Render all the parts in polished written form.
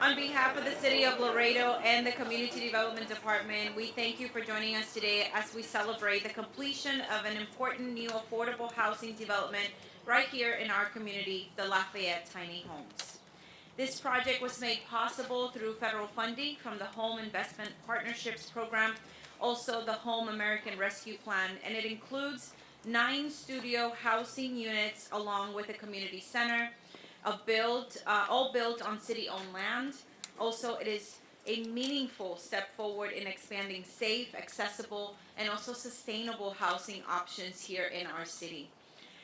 On behalf of the City of Laredo and the Community Development Department, we thank you for joining us today as we celebrate the completion of an important new affordable housing development right here in our community, the Lafayette Tiny Homes. This project was made possible through federal funding from the Home Investment Partnerships Program, also the Home American Rescue Plan, and it includes 9 studio housing units along with a community center, all built on city-owned land. Also, it is a meaningful step forward in expanding safe, accessible, and also sustainable housing options here in our city.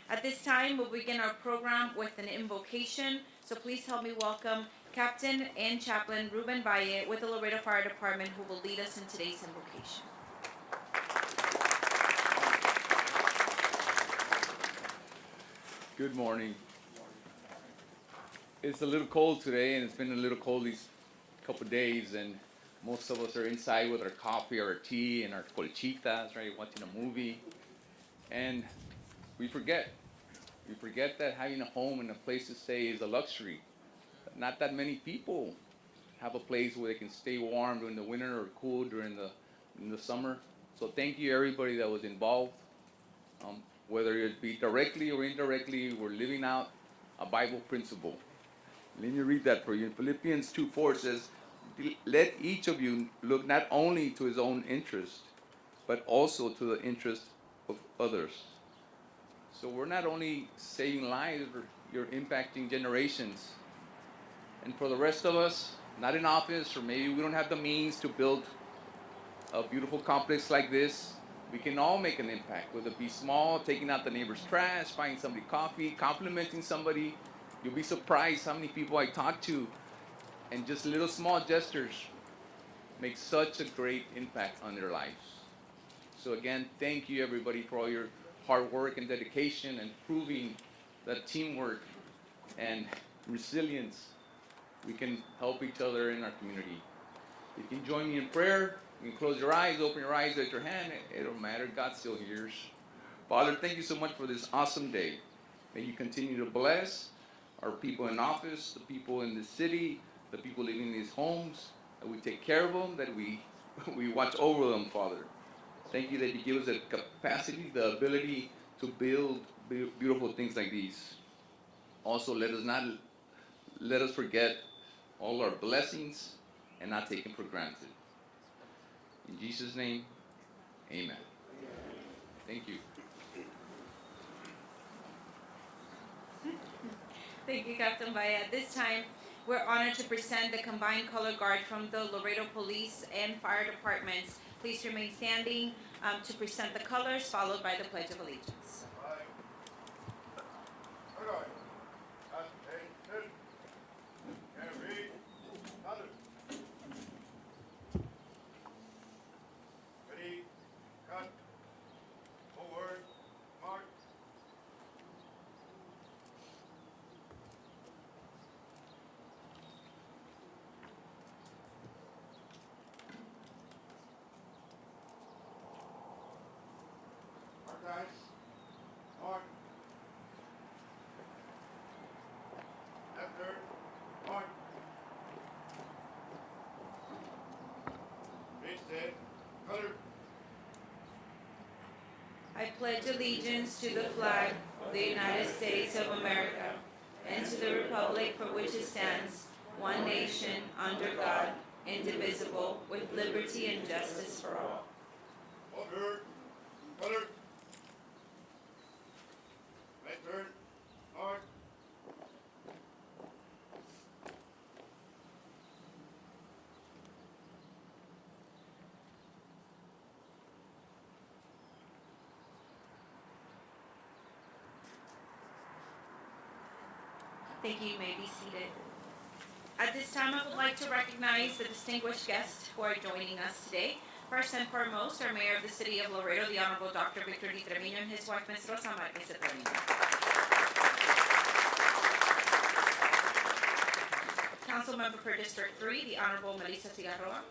At this time, we'll begin our program with an invocation. So please help me welcome Captain and Chaplain Ruben Valle with the Laredo Fire Department, who will lead us in today's invocation. Good morning. It's a little cold today, and it's been a little cold these couple of days, and most of us are inside with our coffee or our tea and our colchitas, right, watching a movie, and we forget. We forget that having a home and a place to stay is a luxury. Not that many people have a place where they can stay warm during the winter or cool in the summer. So thank you everybody that was involved. Whether it be directly or indirectly, we're living out a Bible principle. Let me read that for you. In Philippians 2:4 says, let each of you look not only to his own interest, but also to the interest of others. So we're not only saving lives, you're impacting generations. And for the rest of us, not in office, or maybe we don't have the means to build a beautiful complex like this, we can all make an impact, whether it be small, taking out the neighbor's trash, buying somebody coffee, complimenting somebody. You'll be surprised how many people I talk to, and just little small gestures make such a great impact on their lives. So again, thank you everybody for all your hard work and dedication and proving that teamwork and resilience, we can help each other in our community. You can join me in prayer. You can close your eyes, open your eyes, raise your hand. It don't matter. God still hears. Father, thank you so much for this awesome day. May you continue to bless our people in office, the people in the city, the people living in these homes, that we take care of them, that we watch over them, Father. Thank you that you give us the capacity, the ability to build beautiful things like these. Also, let us forget all our blessings and not take them for granted. In Jesus' name, amen. Thank you. Thank you, Captain Valle. At this time, we're honored to present the Combined Color Guard from the Laredo Police and Fire Departments. Please remain standing to present the colors, followed by the Pledge of Allegiance. I pledge allegiance to the flag of the United States of America and to the republic for which it stands, one nation, under God, indivisible, with liberty and justice for all. Order. Color. My turn. Mark. Thank you. You may be seated. At this time, I would like to recognize the distinguished guests who are joining us today. First and foremost, our Mayor of the City of Laredo, the Honorable Dr. Victor D. Trevino, and his wife, Ms. Rosa Marquez Trevino. Council Member for District 3, the Honorable Melissa Cigarroa.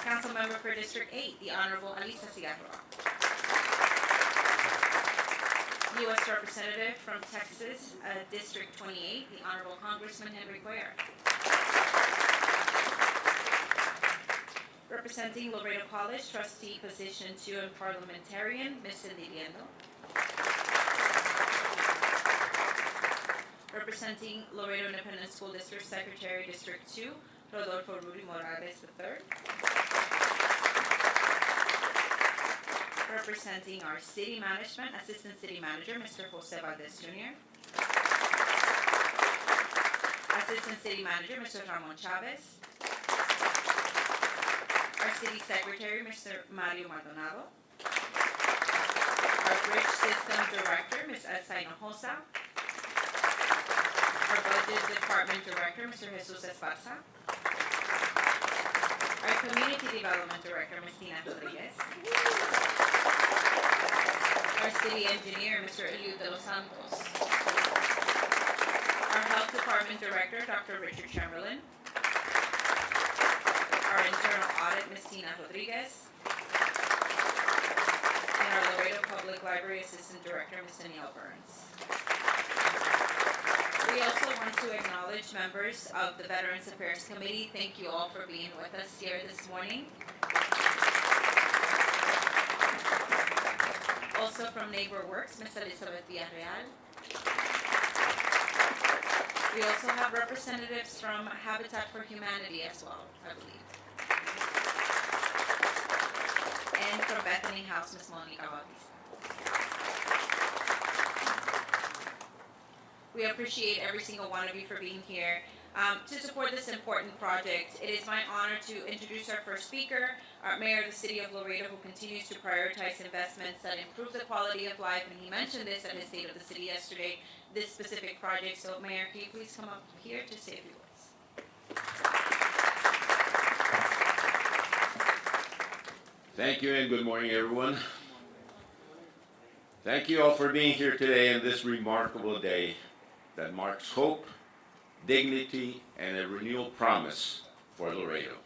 Council Member for District 8, the Honorable Alisa Cigarroa. U.S. Representative from Texas, District 28, the Honorable Congressman Henry Cuellar. Representing Laredo College, Trustee Position 2 and Parliamentarian, Ms. Cindy Liendo. Representing Laredo Independent School District Secretary, District 2, Rodolfo Rudy Morales III. Representing our City Management, Assistant City Manager, Mr. Jose Valdez Jr. Assistant City Manager, Mr. Ramon Chavez. Our City Secretary, Mr. Mario Maldonado. Our Bridge System Director, Ms. Elsa Hinojosa. Our Budget Department Director, Mr. Jesus Esparza. Our Community Development Director, Ms. Tina Rodriguez. Our City Engineer, Mr. Eliud de los Santos. Our Health Department Director, Dr. Richard Chamberlain. Our Internal Audit, Ms. Tina Rodriguez. And our Laredo Public Library Assistant Director, Ms. Danielle Burns. We also want to acknowledge members of the Veterans Affairs Committee. Thank you all for being with us here this morning. Also from Neighbor Works, Ms. Elizabeth Villarreal. We also have representatives from Habitat for Humanity as well, I believe. And from Bethany House, Ms. Monica Bautista. We appreciate every single one of you for being here to support this important project. It is my honor to introduce our first speaker, our Mayor of the City of Laredo, who continues to prioritize investments that improve the quality of life, and he mentioned this at his State of the City yesterday, this specific project. So Mayor, can you please come up here to say a few words? Thank you and good morning, everyone. Thank you all for being here today on this remarkable day that marks hope, dignity, and a renewal promise for Laredo.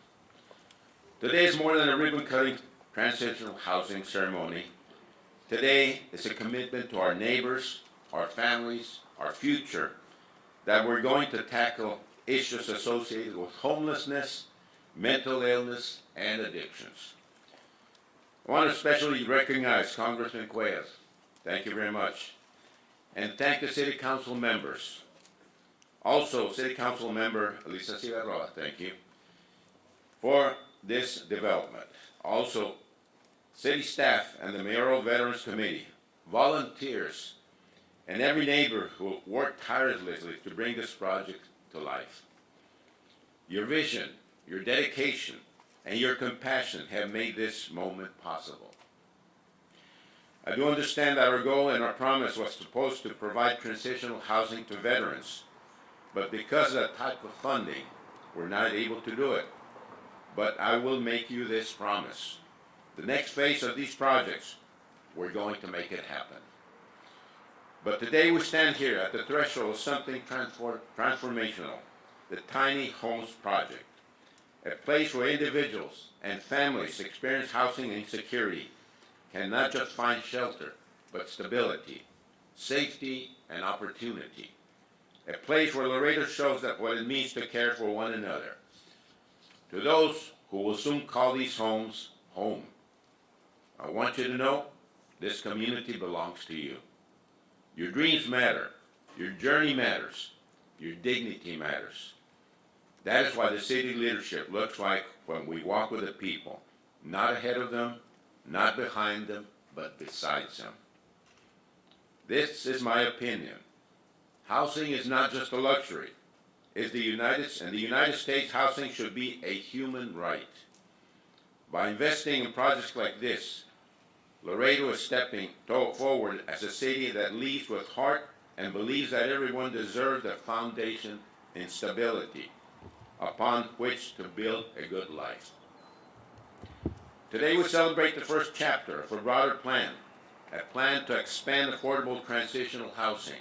Today is more than a ribbon-cutting transitional housing ceremony. Today is a commitment to our neighbors, our families, our future, that we're going to tackle issues associated with homelessness, mental illness, and addictions. I want to especially recognize Congressman Cuellar. Thank you very much. And thank the City Council members. Also, City Council member Elisa Cigarroa, thank you, for this development. Also, City staff and the Mayoral Veterans Committee, volunteers, and every neighbor who worked tirelessly to bring this project to life. Your vision, your dedication, and your compassion have made this moment possible. I do understand that our goal and our promise was supposed to provide transitional housing to veterans, but because of that type of funding, we're not able to do it. But I will make you this promise. The next phase of these projects, we're going to make it happen. But today we stand here at the threshold of something transformational, the Tiny Homes Project, a place where individuals and families experience housing insecurity can not just find shelter, but stability, safety, and opportunity. A place where Laredo shows that what it means to care for one another. To those who will soon call these homes home, I want you to know this community belongs to you. Your dreams matter, your journey matters, your dignity matters. That is why the city leadership looks like when we walk with the people, not ahead of them, not behind them, but beside them. This is my opinion. Housing is not just a luxury. In the United States, housing should be a human right. By investing in projects like this, Laredo is stepping forward as a city that leads with heart and believes that everyone deserves a foundation in stability upon which to build a good life. Today we celebrate the first chapter of a broader plan, a plan to expand affordable transitional housing,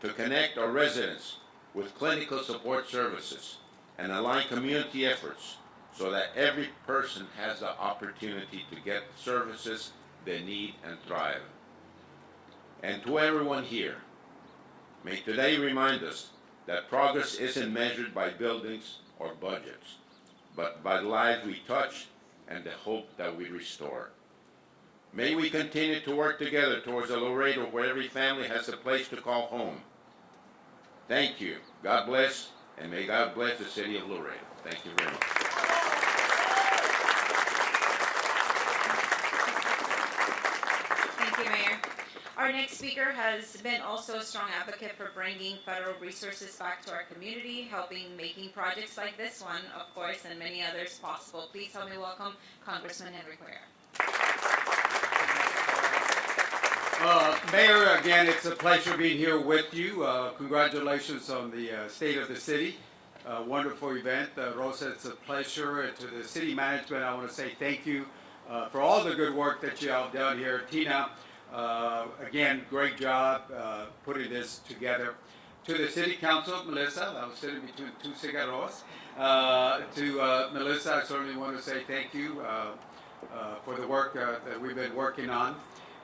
to connect our residents with clinical support services, and align community efforts so that every person has the opportunity to get the services they need and thrive. And to everyone here, may today remind us that progress isn't measured by buildings or budgets, but by the lives we touch and the hope that we restore. May we continue to work together towards a Laredo where every family has a place to call home. Thank you. God bless, and may God bless the city of Laredo. Thank you very much. Thank you, Mayor. Our next speaker has been also a strong advocate for bringing federal resources back to our community, helping making projects like this one, of course, and many others possible. Please help me welcome Congressman Henry Cuellar. Mayor, again, it's a pleasure being here with you. Congratulations on the state of the city. Wonderful event. Rosa, it's a pleasure. And to the city management, I want to say thank you for all the good work that you have done here. Tina, again, great job putting this together. To the city council, Melissa, I was sitting between two cigarros. To Melissa, I certainly want to say thank you for the work that we've been working on.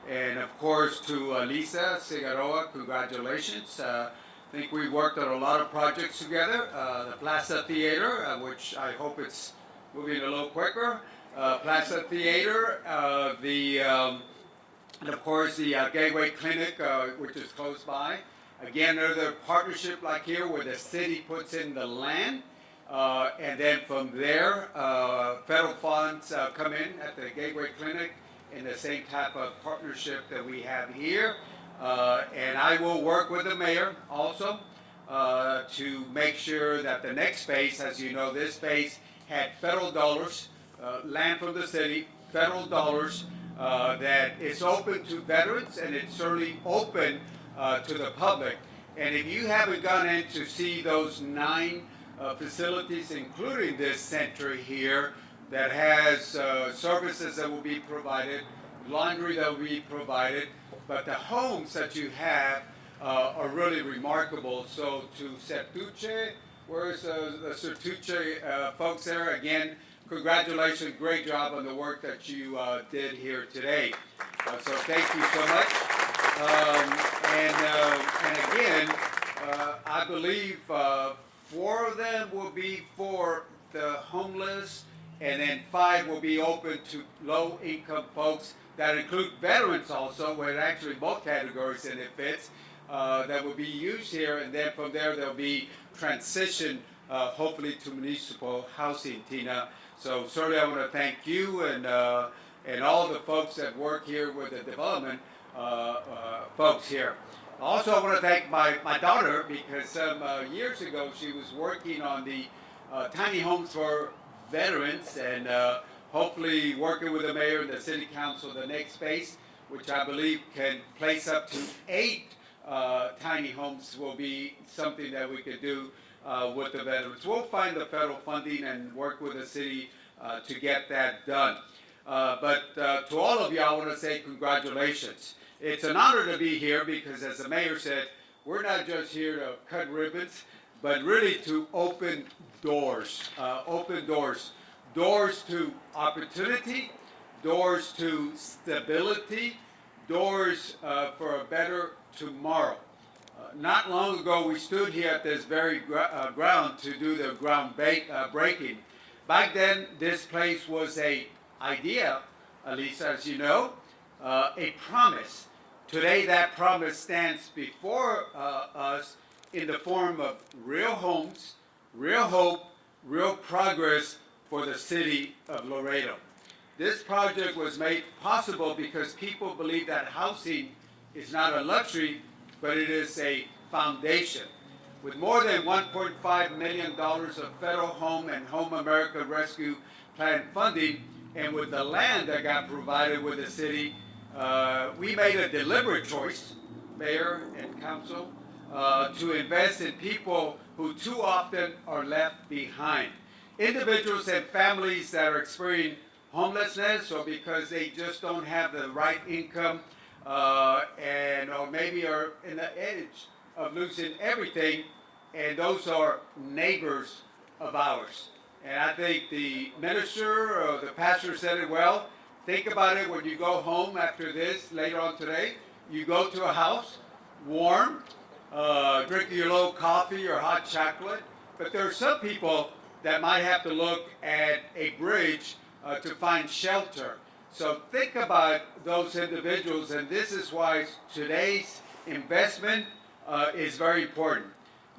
And of course to Lisa Cigarroa, congratulations. I think we worked on a lot of projects together. The Plaza Theater, which I hope it's moving a little quicker. Plaza Theater, and of course the Gateway Clinic, which is close by. Again, another partnership like here where the city puts in the land. And then from there, federal funds come in at the Gateway Clinic in the same type of partnership that we have here. And I will work with the mayor also to make sure that the next phase, as you know, this phase had federal dollars, land from the city, federal dollars, that it's open to veterans and it's certainly open to the public. And if you haven't gone in to see those 9 facilities, including this center here, that has services that will be provided, laundry that will be provided, but the homes that you have are really remarkable. So to Sertuche, where's the Sertuche folks there? Again, congratulations, great job on the work that you did here today. So thank you so much. And again, I believe 4 of them will be for the homeless, and then 5 will be open to low-income folks. That include veterans also, where actually both categories and it fits, that will be used here, and then from there there'll be transition, hopefully to municipal housing, Tina. So certainly I want to thank you and all the folks that work here with the development folks here. Also, I want to thank my daughter, because some years ago she was working on the tiny homes for veterans, and hopefully working with the mayor and the city council, the next phase, which I believe can place up to 8 tiny homes, will be something that we could do with the veterans. We'll find the federal funding and work with the city to get that done. But to all of you, I want to say congratulations. It's an honor to be here because, as the mayor said, we're not just here to cut ribbons, but really to open doors, doors to opportunity, doors to stability, doors for a better tomorrow. Not long ago, we stood here at this very ground to do the ground breaking. Back then, this place was a idea, at least as you know, a promise. Today, that promise stands before us in the form of real homes, real hope, real progress for the city of Laredo. This project was made possible because people believe that housing is not a luxury, but it is a foundation. With more than $1.5 million of federal home and Home America Rescue Plan funding, and with the land that got provided with the city, we made a deliberate choice, mayor and council, to invest in people who too often are left behind. Individuals and families that are experiencing homelessness, or because they just don't have the right income, or maybe are in the edge of losing everything, and those are neighbors of ours. And I think the minister or the pastor said it well. Think about it when you go home after this later on today. you go to a house, warm, drinking your little coffee or hot chocolate. But there are some people that might have to look at a bridge to find shelter. So think about those individuals, and this is why today's investment is very important.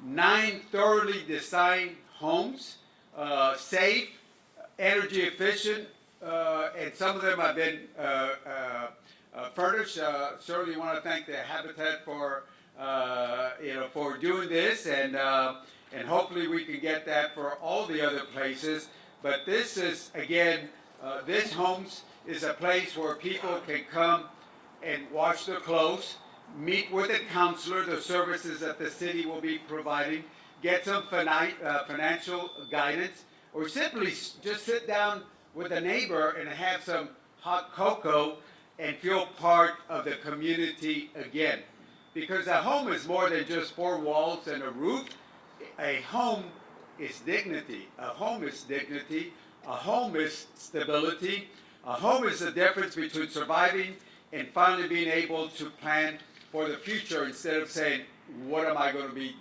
9 thoroughly designed homes, safe, energy efficient, and some of them have been furnished. Certainly want to thank the Habitat for for doing this, and hopefully we can get that for all the other places. But this is again, this homes is a place where people can come and wash their clothes, meet with a counselor, the services that the city will be providing, get some financial guidance, or simply just sit down with a neighbor and have some hot cocoa and feel part of the community again. Because a home is more than just 4 walls and a roof. A home is dignity. A home is dignity. A home is stability. A home is the difference between surviving and finally being able to plan for the future instead of saying, what am I going to be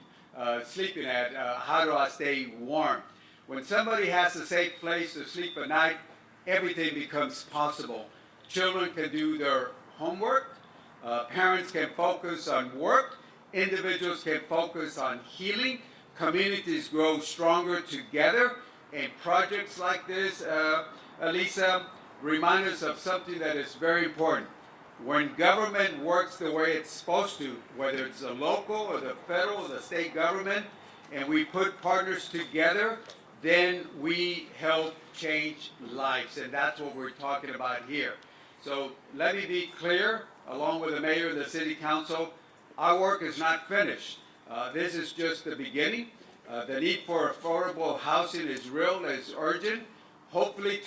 sleeping at? How do I stay warm? When somebody has a safe place to sleep at night, everything becomes possible. Children can do their homework. Parents can focus on work. Individuals can focus on healing. Communities grow stronger together. And projects like this, Elisa, remind us of something that is very important. When government works the way it's supposed to, whether it's the local or the federal or the state government, and we put partners together, then we help change lives. And that's what we're talking about here. So let me be clear, along with the mayor and the city council, our work is not finished. This is just the beginning. The need for affordable housing is real, is urgent. Hopefully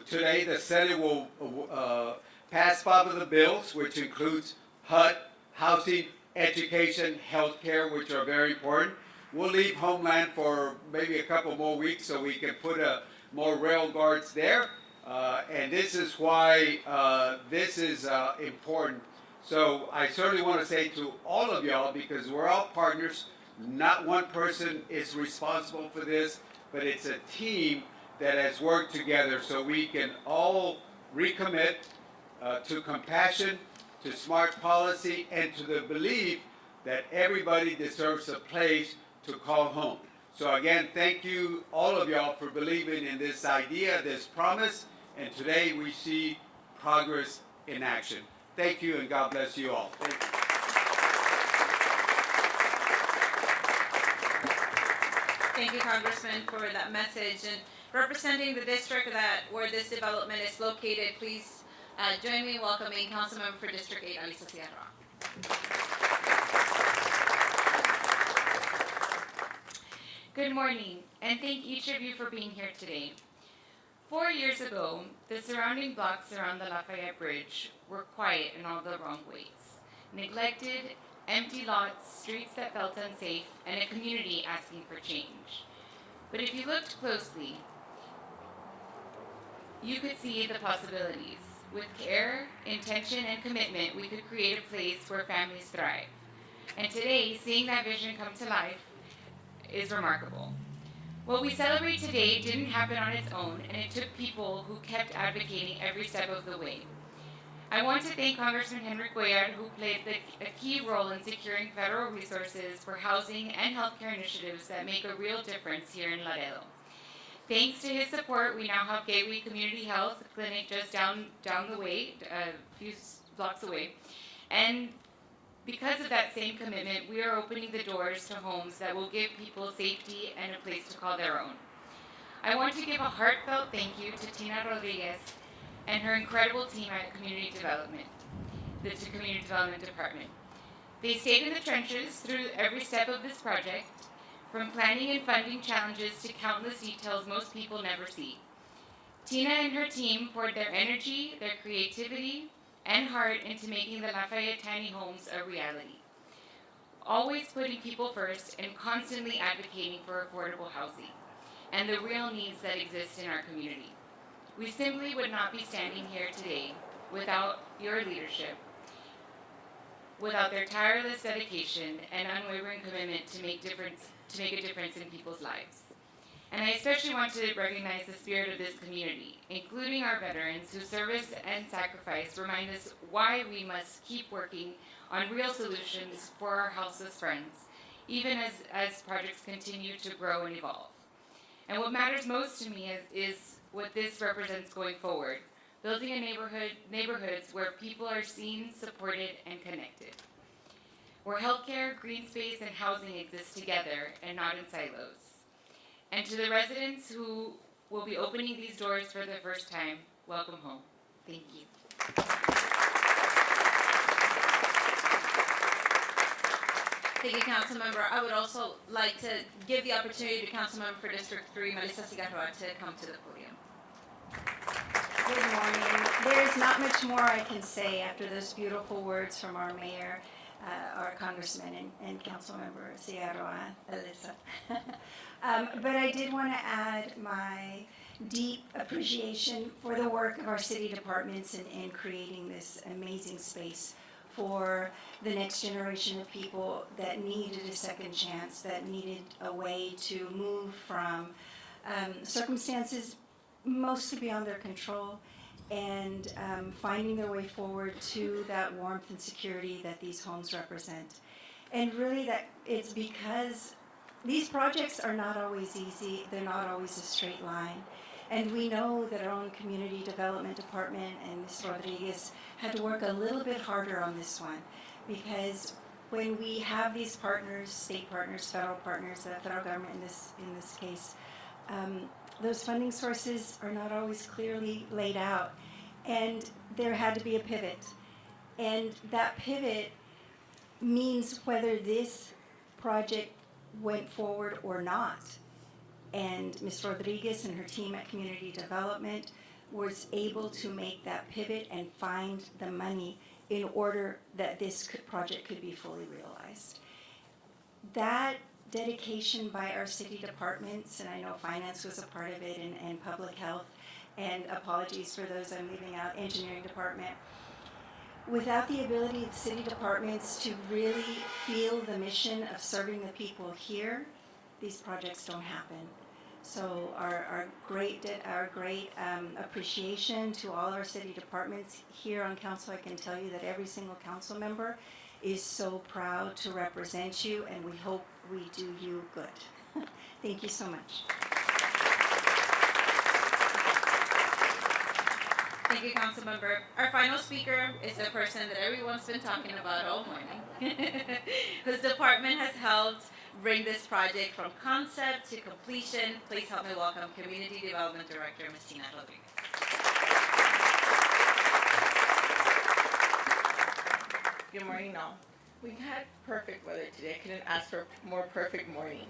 today the Senate will pass 5 of the bills, which includes HUD, housing, education, health care, which are very important. We'll leave Homeland for maybe a couple more weeks so we can put more rail guards there. And this is why this is important. So I certainly want to say to all of y'all, because we're all partners, not one person is responsible for this, but it's a team that has worked together so we can all recommit to compassion, to smart policy, and to the belief that everybody deserves a place to call home. So again, thank you, all of y'all, for believing in this idea, this promise, and today we see progress in action. Thank you, and God bless you all. Thank you. Thank you, Congressman, for that message. And representing the district where this development is located, please join me in welcoming Councilmember for District 8, Alisa Sierra. Good morning, and thank each of you for being here today. 4 years ago, the surrounding blocks around the Lafayette Bridge were quiet in all the wrong ways. Neglected, empty lots, streets that felt unsafe, and a community asking for change. But if you looked closely, you could see the possibilities. With care, intention, and commitment, we could create a place where families thrive. And today, seeing that vision come to life is remarkable. What we celebrate today didn't happen on its own, and it took people who kept advocating every step of the way. I want to thank Congressman Henry Cuellar, who played a key role in securing federal resources for housing and healthcare initiatives that make a real difference here in Laredo. Thanks to his support, we now have Gateway Community Health Clinic just down the way, a few blocks away. And because of that same commitment, we are opening the doors to homes that will give people safety and a place to call their own. I want to give a heartfelt thank you to Tina Rodriguez and her incredible team at Community Development, the Community Development Department. They stayed in the trenches through every step of this project, from planning and funding challenges to countless details most people never see. Tina and her team poured their energy, their creativity, and heart into making the Lafayette Tiny Homes a reality, always putting people first and constantly advocating for affordable housing and the real needs that exist in our community. We simply would not be standing here today without your leadership. without their tireless dedication and unwavering commitment to make a difference in people's lives. And I especially want to recognize the spirit of this community, including our veterans whose service and sacrifice remind us why we must keep working on real solutions for our houseless friends, even as projects continue to grow and evolve. And what matters most to me is what this represents going forward, building a neighborhoods where people are seen, supported, and connected, where healthcare, green space, and housing exist together and not in silos. And to the residents who will be opening these doors for the first time, welcome home. Thank you. Thank you, Councilmember. I would also like to give the opportunity to Councilmember for District 3, Melissa Cigarroa, to come to the podium. Good morning. There's not much more I can say after those beautiful words from our mayor, our congressman, and Councilmember Cigarroa, Alyssa. But I did want to add my deep appreciation for the work of our city departments in creating this amazing space for the next generation of people that needed a second chance, that needed a way to move from circumstances mostly beyond their control and finding their way forward to that warmth and security that these homes represent. And really that it's because these projects are not always easy, they're not always a straight line. And we know that our own community development department and Ms. Rodriguez had to work a little bit harder on this one, because when we have these partners, state partners, federal partners, the federal government in this case, those funding sources are not always clearly laid out, and there had to be a pivot. And that pivot means whether this project went forward or not. And Ms. Rodriguez and her team at Community Development was able to make that pivot and find the money in order that this project could be fully realized. That dedication by our city departments, and I know finance was a part of it, and public health, and apologies for those I'm leaving out, engineering department. Without the ability of the city departments to really feel the mission of serving the people here, these projects don't happen. So our great appreciation to all our city departments here on council. I can tell you that every single council member is so proud to represent you, and we hope we do you good. Thank you so much. Thank you, Councilmember. Our final speaker is the person that everyone's been talking about all morning, whose department has helped bring this project from concept to completion. Please help me welcome Community Development Director, Ms. Tina Rodriguez. Good morning, all. We had perfect weather today. I couldn't ask for a more perfect morning.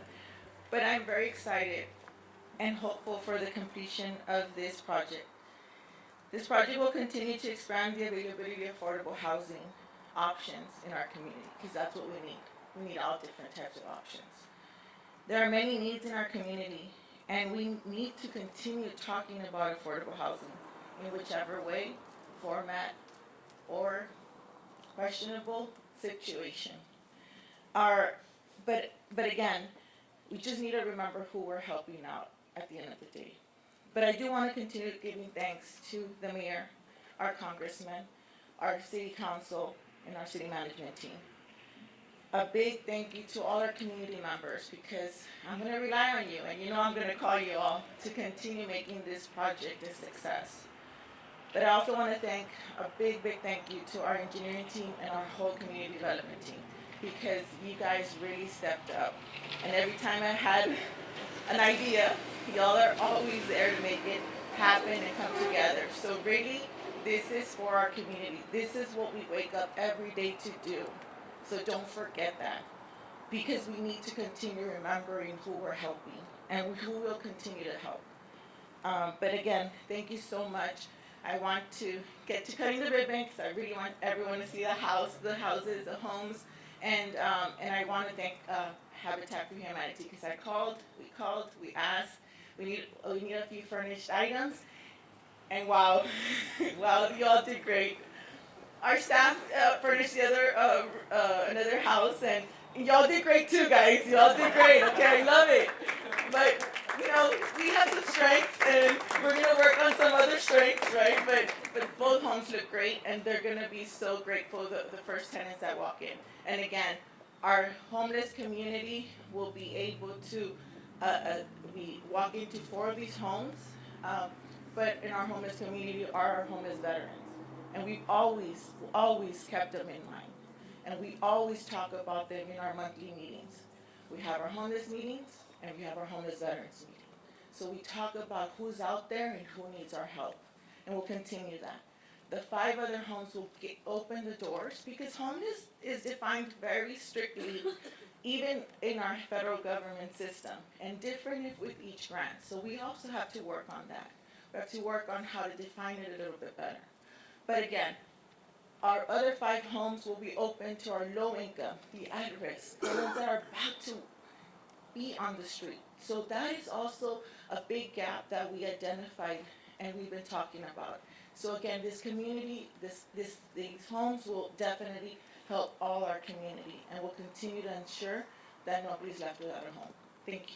But I'm very excited and hopeful for the completion of this project. This project will continue to expand the availability of affordable housing options in our community, because that's what we need. We need all different types of options. There are many needs in our community, and we need to continue talking about affordable housing in whichever way, format, or questionable situation. But again, we just need to remember who we're helping out at the end of the day. But I do want to continue giving thanks to the mayor, our congressman, our city council, and our city management team. A big thank you to all our community members, because I'm going to rely on you, and you know I'm going to call you all to continue making this project a success. But I also want to thank a big thank you to our engineering team and our whole community development team, because you guys really stepped up. And every time I had an idea, y'all are always there to make it happen and come together. So really, this is for our community. This is what we wake up every day to do. So don't forget that, because we need to continue remembering who we're helping and who will continue to help. But again, thank you so much. I want to get to cutting the ribbon, because I really want everyone to see the houses, the homes, and I want to thank Habitat for Humanity, because we asked, we need a few furnished items, and wow, you all did great. our staff furnished the other another house, and y'all did great too, guys. Y'all did great. Okay, I love it. But you know, we have some strengths, and we're gonna work on some other strengths, right? But both homes look great, and they're gonna be so grateful the first tenants that walk in. And again, our homeless community will be able to we walk into 4 of these homes, but in our homeless community are our homeless veterans. And we've always kept them in mind. And we always talk about them in our monthly meetings. We have our homeless meetings and we have our homeless veterans meeting. So we talk about who's out there and who needs our help. And we'll continue that. The 5 other homes will open the doors because homeless is defined very strictly, even in our federal government system, and different with each grant. So we also have to work on that. We have to work on how to define it a little bit better. But again, our other 5 homes will be open to our low income, the at-risk, the ones that are about to be on the street. So that is also a big gap that we identified and we've been talking about. So again, this community, these homes will definitely help all our community and will continue to ensure that nobody's left without a home. Thank you.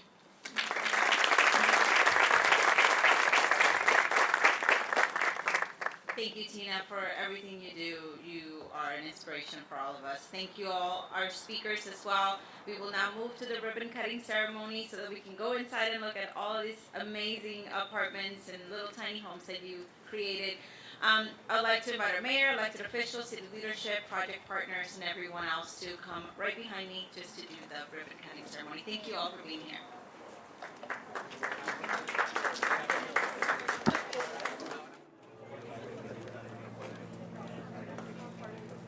Thank you, Tina, for everything you do. You are an inspiration for all of us. Thank you all, our speakers as well. We will now move to the ribbon cutting ceremony so that we can go inside and look at all of these amazing apartments and little tiny homes that you created. I'd like to invite our mayor, elected officials, city leadership, project partners, and everyone else to come right behind me just to do the ribbon cutting ceremony. Thank you all for being here.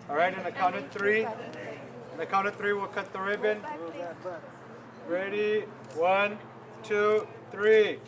All right, on the count of 3. On the count of 3, we'll cut the ribbon. Ready? 1, 2, 3.